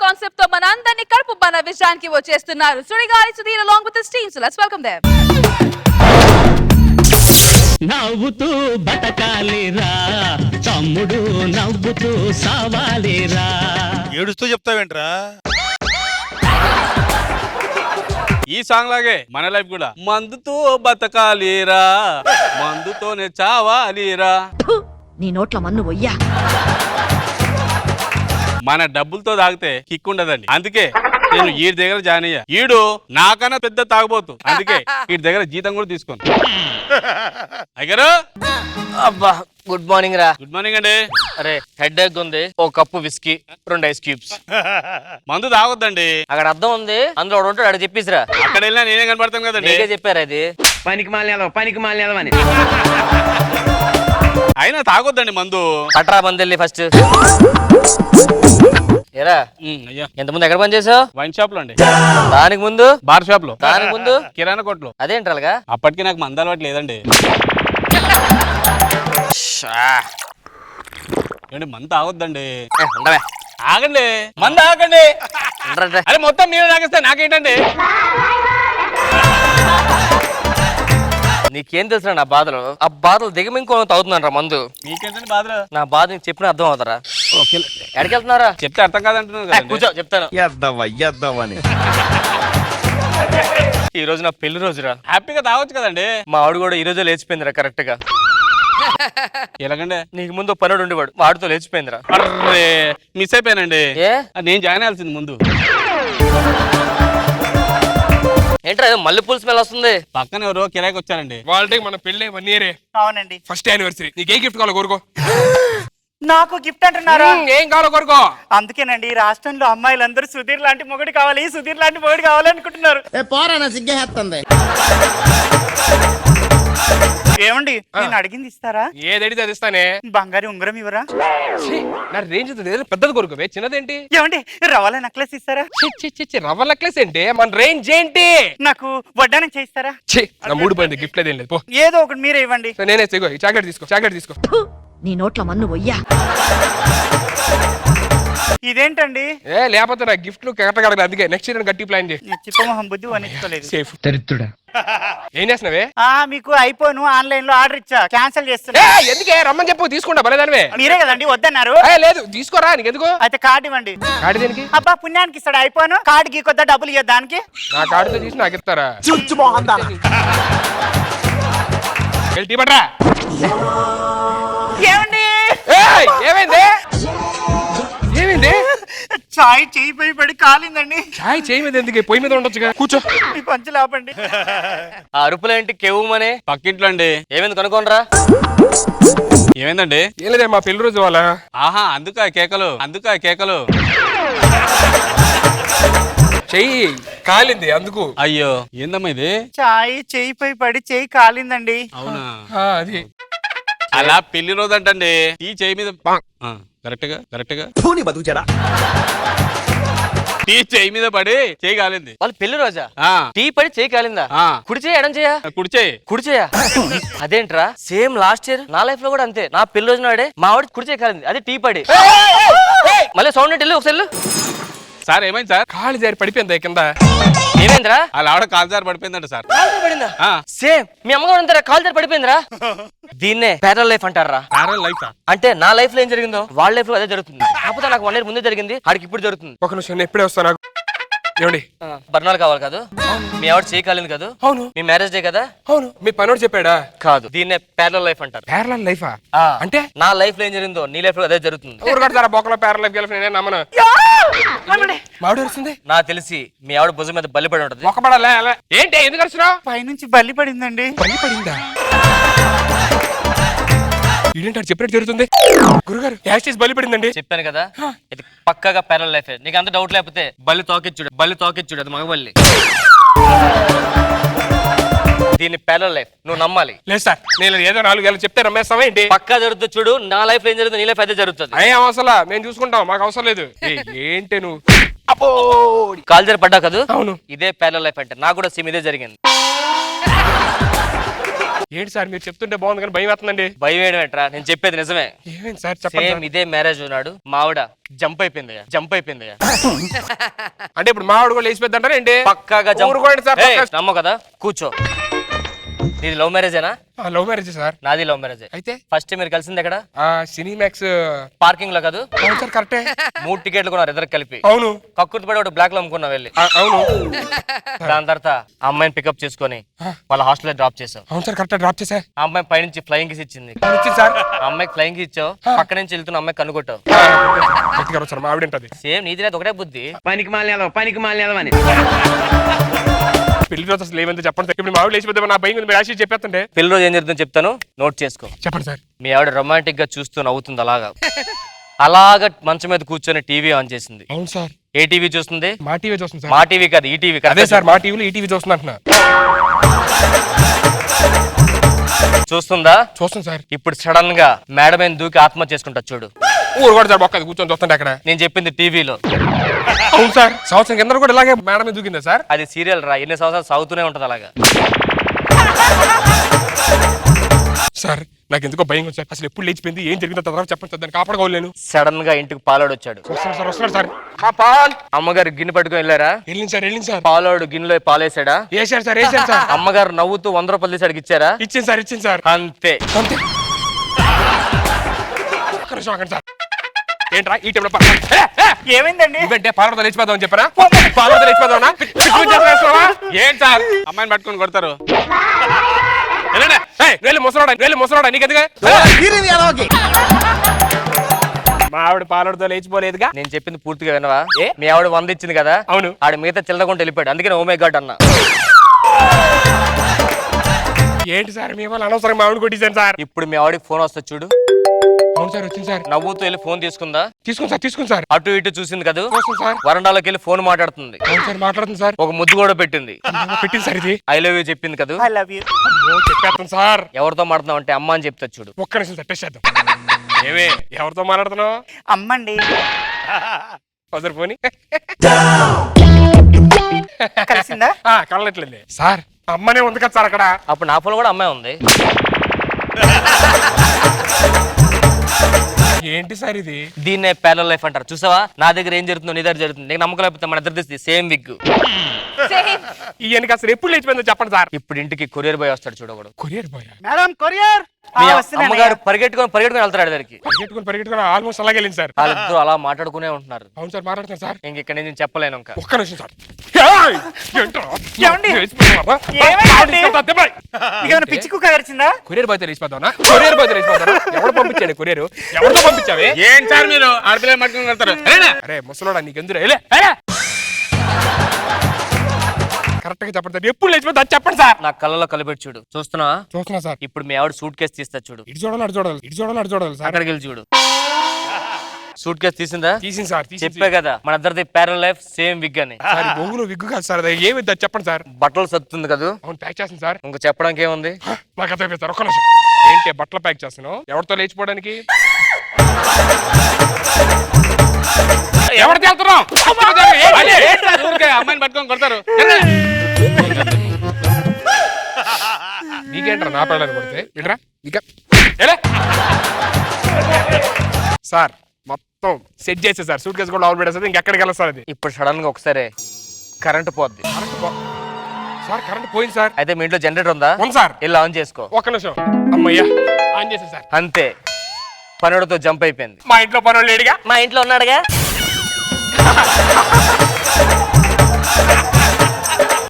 Concept తో మన అందరినీ కడుపు మన విషయానికి వచ్చేస్తున్నారు Sudigali Sudheer along with his team. So let's welcome them. నవ్వుతూ బతకాలిరా తమ్ముడు నవ్వుతూ సావాలిరా. ఏడుస్తూ చెప్తావేంట్రా? ఈ సాంగ్ లాగే మన లైఫ్ కూడా మందుతో బతకాలిరా మందుతోనే చావాలిరా. నీ నోట్ల మన్ను వయ్యా. మన డబ్బులతో తాగితే కిక్ ఉండదండి. అందుకే నేను ఈ దగ్గర జాయిన్ అయ్యా. ఈడు నాకన్నా పెద్ద తాగబోతు. అందుకే ఈ దగ్గర జీతం కూడా తీసుకోను. అయ్యారు అబ్బా గుడ్ మార్నింగ్ రా. గుడ్ మార్నింగ్ అండి. అరే హెడ్ ఎగ్ ఉంది, ఒక కప్పు విస్కీ, 2 ఐస్ క్యూబ్స్. మందు తాగొద్దండి. అక్కడ అర్థం ఉంది, అందులో ఒకడు ఉంటాడు, అక్కడ చెప్పేసిరా. అక్కడ వెళ్ళినా నేనే కనపడతాను కదండి. నీకే చెప్పారు అది. పనికి మాలిన అని అయినా తాగొద్దండి మందు. పట్రా మంది ఫస్ట్. ఏరా అయ్యా ఎంత ముందు ఎక్కడ పని చేసావు? వైన్ షాప్ లో అండి. దానికి ముందు బార్ షాప్ లో. దానికి ముందు కిరాణా కొట్లో. అదేంటారుగా. అప్పటికి నాకు మందు అలవాటు లేదండి. ఏంటి మందు తాగొద్దండి. ఉండవే ఆగండి మందు ఆగండి. ఉండరా. అరే మొత్తం మీరు తాగిస్తే నాకేంటండి? నీకేం తెలుసు నా బాధలు? ఆ బాధలు దిగమింకో తాగుతున్నాను రా మందు. మీకేంటండి బాధలు? నా బాధ నీకు చెప్పిన అర్థం అవుతారా? ఎక్కడికి వెళ్తున్నారా? చెప్తే అర్థం కాదంటున్నారు కదండి. కూర్చో చెప్తాను. ఎద్దవని ఈ రోజు నా పెళ్లి రోజురా. హ్యాపీగా తాగొచ్చు కదండి. మా ఆవిడ కూడా ఈ రోజే లేచిపోయిందిరా కరెక్ట్ గా. ఎలాగండి? నీకు ముందు పనుడు ఉండేవాడు, వాడితో లేచిపోయిందిరా. అర్రే మిస్ అయిపోయానండి. ఏ నేను జాయిన్ అవ్వాల్సింది ముందు. ఏంట్రా ఏదో మల్లెపూల స్మెల్ వస్తుంది? పక్కన ఎవరో కిరాయికి వచ్చారండి. వాళ్ళకి మన పెళ్ళి 1 ఇయరే. అవునండి. First anniversary. నీకు ఏ గిఫ్ట్ కావాలో కోరుకో. నాకు గిఫ్ట్ అంటున్నారా? ఏం కావాలో కోరుకో. అందుకేనండి రాష్ట్రంలో అమ్మాయిలందరూ సుధీర్ లాంటి మొగుడు కావాలి, సుధీర్ లాంటి మొగుడు కావాలనుకుంటున్నారు. ఏమండి నేను అడిగింది ఇస్తారా? ఏదడితే అది ఇస్తానే. బంగారు ఉంగరం ఇవ్వరా? నా రేంజ్ పెద్దది కోరుకోవే, చిన్నదేంటి? ఏమండి రవాల నెక్లెస్ ఇస్తారా? రవ్వ నెక్లెస్ ఏంటి? మన రేంజ్ ఏంటి? నాకు వడ్డానం చేయిస్తారా? నా మూడు పోయింది, గిఫ్ట్ లేదేం లేదు పో. ఏదో ఒకటి మీరే ఇవ్వండి. నేనే తీసుకో, చాక్లెట్ తీసుకో, చాక్లెట్ తీసుకో. నీ నోట్ల మన్ను వయ్యా. ఇదేంటండి? లేకపోతే నా గిఫ్ట్లు కరెక్ట్ కడగదు. అందుకే నెక్స్ట్ ఇయర్ గట్టి ప్లాన్ చేయి. చిప్పమొహం బుద్ధి వనిచ్చుకోలేదు. సేఫ్ దరిద్రుడా. ఏం చేస్తున్నావే? మీకు ఐఫోన్ ఆన్లైన్ లో ఆర్డర్ ఇచ్చా, క్యాన్సిల్ చేస్తున్నా. ఎందుకే రమ్మని చెప్పు, తీసుకుంటా బలేదానివే. మీరే కదండి వద్దన్నారు. లేదు తీసుకోరా, నీకెందుకు? అయితే కార్డు ఇవ్వండి. కార్డు దేనికి? అబ్బా పుణ్యానికి ఇస్తాడు ఐఫోన్. కార్డు గీ కొద్దా డబ్బులు ఇవ్వదు దానికి. నా కార్డుతో తీసి నాకు ఇస్తారా? టీ పట్రా. ఏమండి ఏమైంది? ఏమైంది? చాయ్ చేయి పై పడి కాలిందండి. చాయ్ చేయి మీద ఎందుకు? పొయ్యి మీద ఉండొచ్చుగా. కూర్చో. మీ పంచులు ఆపండి. ఆ అరుపులేంటి కెవ్వుమని? పక్కింట్లో అండి. ఏమైంది కనుకోనరా. ఏమైందండి? ఏం లేదే, మా పెళ్లి రోజు వాళ్ళ. ఆహా అందుక కేకలు. చెయ్యి కాలింది అందుకు. అయ్యో ఏందమ్మా ఇది? చాయ్ చేయి పై పడి చేయి కాలిందండి. అవునా? అది అలా పెళ్లి రోజు అంటండి. ఈ చేయి మీద కరెక్ట్ గా టీ చేయి మీద పడి చేయి కాలింది. వాళ్ళు పెళ్లి రోజా? ఆ టీ పడి చేయి కాలిందా? కుడి చేయి ఎడం చేయా? కుడి చేయి. అదేంట్రా సేమ్ లాస్ట్ ఇయర్ నా లైఫ్ లో కూడా అంతే. నా పెళ్లి రోజు నాడే మా ఆవిడ కుడి చేయి కాలింది, అది టీ పడి. మళ్ళీ సౌండ్ వెళ్ళి ఒకసారి. సార్ ఏమైంది సార్? కాలు జారి పడిపోయింది కింద. ఏమైందిరా? అలా ఆవిడ కాలు జారి పడిపోయిందంట సార్. పడిందా? సేమ్ మీ అమ్మగారు అంటారా కాలు జారి పడిపోయిందిరా. దీన్నే ప్యారల్ లైఫ్ అంటారా? అంటే నా లైఫ్ లో ఏం జరిగిందో వాళ్ళ లైఫ్ లో అదే జరుగుతుంది. కాకపోతే నాకు 1 ఇయర్ ముందే జరిగింది, ఆడికి ఇప్పుడు జరుగుతుంది. ఒక నిమిషం, ఎప్పుడే వస్తాను. ఏమండి బర్ణాలు కావాలి కాదు? మీ ఆవిడ చేయి కాలింది కాదు? అవును. మీ మ్యారేజ్ డే కదా? అవును. మీ పనోడు చెప్పాడా? కాదు, దీన్నే ప్యారల్ లైఫ్ అంటారు. ప్యారలల్ లైఫా? అంటే నా లైఫ్ లో ఏం జరిగిందో నీ లైఫ్ లో అదే జరుగుతుంది. ఊరుగడతారా బొక్కలో ప్యారల్ లైఫ్ గెలిపి నేనే నమ్మను. మావిడ వస్తుంది. నాకు తెలిసి మీ ఆవిడ భుజం మీద బల్లి పడి ఉంటది. ఒక పడాలా? ఏంటి ఎందుకు వస్తున్నావు? పైనుంచి బల్లి పడిందండి. బల్లి పడిందా? ఇదేంటారు చెప్పినట్టు జరుగుతుంది. గురుగారు యాస్టీస్ బలి పడిందండి. చెప్పాను కదా, ఇది పక్కాగా ప్యారల్ లైఫ్. నీకు అంత డౌట్ లేకపోతే బల్లి తోకిచ్చుడు, అది మగబల్లి. దీన్ని ప్యారల్ లైఫ్, నువ్వు నమ్మాలి. లేదు సార్, నేను ఏదో 4 ఏళ్ళు చెప్తే నమ్మేస్తావా ఏంటి? పక్కా జరుగుతుంది. చూడు నా లైఫ్ లో ఏం జరుగుతుంది నీ లైఫ్ అదే జరుగుతుంది. ఏం అవసరం, మేము చూసుకుంటాం, మాకు అవసరం లేదు. ఏంటి నువ్వు కాల్జర్ పడ్డా కదా? అవును. ఇదే ప్యారల్ లైఫ్ అంటే. నాకు కూడా సేమ్ ఇదే జరిగింది. ఏంటి సార్ మీరు చెప్తుంటే బాగుంది కానీ భయం వేస్తుందండి. భయం వేయడం ఏంట్రా, నేను చెప్పేది నిజమే. ఏమేంటి సార్ చెప్పండి సేమ్ ఇదే మ్యారేజ్ ఉన్నాడు మావిడ జంప్ అయిపోయిందయ్యా. అంటే ఇప్పుడు మా ఆవిడ కూడా లేచిపోద్ది అంటారా ఏంటి? పక్కాగా ఊరుకోండి సార్, నమ్మ కదా, కూర్చో. ఇది లవ్ మ్యారేజేనా? Love marriage sir. నాది లవ్ మ్యారేజ్. అయితే ఫస్ట్ మీరు కలిసింది ఎక్కడ? సినీమాక్స్ పార్కింగ్ లో కాదు? అవును సార్ కరెక్టే. 3 టికెట్లు కొన్నారు ఇద్దరు కలిపి. అవును కక్కుర్తి పడి ఒకటి బ్లాక్ లో అమ్ముకున్నా వెళ్ళి. అవును దాని తర్వాత ఆ అమ్మాయిని పికప్ చేసుకొని వాళ్ళ హాస్టల్ డ్రాప్ చేసావు. అవును సార్ కరెక్ట్ డ్రాప్ చేసా. ఆ అమ్మాయి పైనుంచి ఫ్లయింగ్ కిస్ ఇచ్చింది. వచ్చింది సార్. ఆ అమ్మాయికి ఫ్లయింగ్ కిస్ ఇచ్చావు, పక్క నుంచి వెళ్తున్న అమ్మాయి కనుగొట్టావు. గట్టిగా సార్ మా ఆవిడ ఉంటది. సేమ్ నీది లేదు ఒకటే బుద్ధి. పనికి మాలిన అని పెళ్లి రోజు అసలు ఏమైందో చెప్పండి సార్. ఇప్పుడు మా ఆవిడ లేచిపోతే నా భయం మీరు రాసి చెప్పేస్తుంటే. పెళ్లి రోజు ఏం జరుగుతుందో చెప్తాను, నోట్ చేసుకో. చెప్పండి సార్. మీ ఆవిడ రొమాంటిక్ గా చూస్తూ నవ్వుతుంది అలాగా మంచం మీద కూర్చొని టీవీ ఆన్ చేసింది. అవును సార్. ఏ టీవీ చూస్తుంది? మా టీవీ చూస్తుంది సార్. మా టీవీ కాదు, ఈ టీవీ. అదే సార్ మా టీవీలో ఈ టీవీ చూస్తుంది అంటున్నా. చూస్తుందా? చూస్తుంది సార్. ఇప్పుడు సడన్ గా మేడం మీద దూకి ఆత్మహత్య చేసుకుంటా చూడు. ఊరు కూడా సార్ ఒక్కది కూర్చొని చూస్తుంటే అక్కడ. నేను చెప్పింది టీవీలో. అవును సార్. సంవత్సరం కింద కూడా ఇలాగే మేడం మీద దూకిందా సార్? అది సీరియల్ రా, ఎన్ని సంవత్సరాలు సాగుతూనే ఉంటది అలాగా. సార్ నాకు ఎందుకో భయం ఉంది సార్. అసలు ఎప్పుడు లేచిపోయింది, ఏం జరిగిందో తర్వాత చెప్పండి సార్. దాన్ని కాపాడుకోలేను. సడన్ గా ఇంటికి పాలోడు వచ్చాడు. వస్తున్నాడు సార్. అమ్మగారు గిన్నె పట్టుకొని వెళ్ళారా? వెళ్ళింది సార్. పాలోడు గిన్నెలో పాలేసాడా? వేసాడు సార్. అమ్మగారు నవ్వుతూ 100 రూపాయలు తీసి అడిగి ఇచ్చారా? ఇచ్చింది సార్. అంతే. సార్ ఏంట్రా ఈ టైంలో ఏమైందండి? ఇవంటే పాలతో లేచిపోదామని చెప్పరా? పాలతో లేచిపోదామా? ఏంటి సార్ అమ్మాయిని పట్టుకొని కొడతారు? ముసలాడా నీకెందుగా? మా ఆవిడ పాలతో లేచిపోలేదుగా. నేను చెప్పింది పూర్తిగా వినవా? మీ ఆవిడ 100 ఇచ్చింది కదా? అవును. ఆడ మిగతా చిల్లరకుండా వెళ్ళిపోయాడు. అందుకే ఓ మై గాడ్ అన్నా. ఏంటి సార్ మీ వాళ్ళు అనవసరంగా మా ఆవిడ కొట్టించాను సార్. ఇప్పుడు మీ ఆవిడకి ఫోన్ వస్తుంది చూడు. అవును సార్ వచ్చింది సార్. నవ్వుతూ వెళ్ళి ఫోన్ తీసుకుందా? తీసుకుని సార్. అటు ఇటు చూసింది కదా? సార్. వరండాలోకి వెళ్ళి ఫోన్ మాట్లాడుతుంది. అవును సార్ మాట్లాడుతుంది సార్. ఒక ముద్దు కూడా పెట్టింది. పెట్టింది సార్. ఇది ఐ లవ్ యూ చెప్పింది కదా? I love you. చెప్పేస్తాను సార్. ఎవరితో మాట్లాడుతున్నావు అంటే అమ్మ అని చెప్తా చూడు. ఒక్క నిమిషం సార్ టెస్ట్ చేద్దాం. ఏమే ఎవరితో మాట్లాడుతున్నావు? అమ్మండి. ఒకసారి పోనీ. కలిసిందా? కలనట్లేదు సార్. అమ్మనే ఉంది కదా సార్ అక్కడ. అప్పుడు నా ఫోన్ కూడా అమ్మాయి ఉంది. ఏంటి సార్ ఇది? దీన్నే ప్యారలల్ లైఫ్ అంటారు. చూసావా నా దగ్గర ఏం జరుగుతుందో నీ దగ్గర జరుగుతుంది. నీకు నమ్మకం లేకపోతే మన ఇద్దరు సేమ్ విగ్. ఈయనకి అసలు ఎప్పుడు లేచిపోయిందో చెప్పండి సార్. ఇప్పుడు ఇంటికి కొరియర్ బాయ్ వస్తాడు చూడ. ఒకడు కొరియర్ బాయ్. Madam courier. మీ అమ్మగారు పరిగెట్టుకొని వెళ్తాడు దగ్గరికి. పరిగెట్టుకుని ఆల్మోస్ట్ అలాగే వెళ్ళింది సార్. వాళ్ళిద్దరు అలా మాట్లాడుకునే ఉంటున్నారు. అవును సార్ మాట్లాడుతాను సార్. ఇంక ఇక్కడ నేను చెప్పలేను. ఇంకా ఒక్క నిమిషం సార్. ఏమండి? ఏమైనా పిచ్చి కుక్క కరిచిందా? Courier boy తెలిసిపోతావునా? ఎవరు పంపించాడు కొరియర్? ఎవరితో పంపించావే? ఏం సార్ మీరు ఆడపిల్ల పట్టుకొని కొడతారు? అరే ముసలోడా నీకెందుకు కరెక్ట్ గా చెప్పండి. ఎప్పుడు లేచిపోతే అది చెప్పండి సార్. నా కళ్ళలో కలిపెట్టి చూడు. చూస్తున్నా సార్. ఇప్పుడు మీ ఆవిడ సూట్ కేసు తీస్తా చూడు. ఇటు చూడాలి సార్. అక్కడికి వెళ్ళి చూడు. సూట్ కేసు తీసిందా? తీసింది సార్. చెప్పే కదా మన ఇద్దరిది ప్యారలల్ లైఫ్ సేమ్ విగ్ అని. బొంగులో విగ్గు కాదు సార్. అది ఏమి చెప్పండి సార్. బట్టలు సత్తుంది కదా? అవును ప్యాక్ చేస్తుంది సార్. ఇంకా చెప్పడానికి ఏముంది? నాకు అర్థమైపోయింది సార్. ఒక్క నిమిషం. ఏంటి బట్టలు ప్యాక్ చేస్తున్నావు? ఎవరితో లేచిపోవడానికి? ఎవరితో వెళ్తున్నావు? అమ్మాయిని పట్టుకొని కొడతారు. నీకేంట్రా నా పిల్లలు కొడితే? వినరా సార్. మొత్తం సెట్ చేసే సార్. సూట్ కేసు కూడా ఆవులు పెట్టేస్తుంది. ఇంకెక్కడికి వెళ్ళదు సార్. అది ఇప్పుడు సడన్ గా ఒకసారి కరెంట్ పోద్ది. సార్ కరెంట్ పోయింది సార్. అయితే మీ ఇంట్లో జనరేటర్ ఉందా? ఉంది సార్. ఇలా ఆన్ చేసుకో. ఒక్క నిమిషం. అమ్మయ్యా ఆన్ చేసే సార్. అంతే. పనుడితో జంప్ అయిపోయింది. మా ఇంట్లో పనులు లేడుగా. మా ఇంట్లో ఉన్నాడుగా.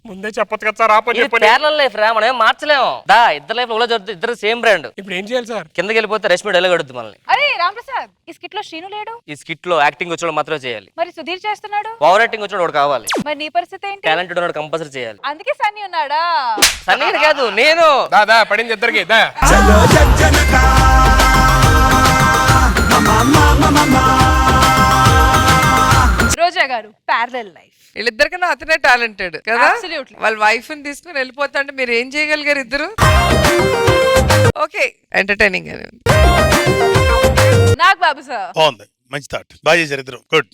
ముందే చెప్పొచ్చు కదా సార్. ఆ పని చెప్పండి. ప్యారలల్ లైఫ్ రా, మనం ఏం మార్చలేము. ఇద్దరు లైఫ్ ఒకలా జరుగుతుంది. ఇద్దరు సేమ్ బ్రాండ్. ఇప్పుడు ఏం చేయాలి సార్? కిందకి వెళ్ళిపోతే రష్మి డైలాగ్ అడుగుద్ది మనల్ని. అరే రామప్రసాద్, ఈ స్కిట్ లో శ్రీను లేడు. ఈ స్కిట్ లో యాక్టింగ్ వచ్చిన మాత్రమే చేయాలి. మరి సుధీర్ చేస్తున్నాడు. ఓవర్ యాక్టింగ్ వచ్చిన వాడు కావాలి. మరి నీ పరిస్థితి ఏంటి? టాలెంటెడ్ ఉన్నాడు కంపల్సరీ చేయాలి. అందుకే సన్నీ ఉన్నాడా? సన్నీ కాదు నేను. దా పడింది ఇద్దరికి. రోజా గారు ప్యారలల్ లైఫ్. వీళ్ళిద్దరికన్నా అతనే టాలెంటెడ్ కదా? Absolutely. వాళ్ళ వైఫ్ ని తీసుకుని వెళ్ళిపోతా అంటే మీరు ఏం చేయగలిగారు ఇద్దరు? ఓకే ఎంటర్టైనింగ్ అని ఉంది. నాగ్ బాబు సార్ బాగుంది. మంచి థాట్. బాగా చేశారు ఇద్దరు. గుడ్.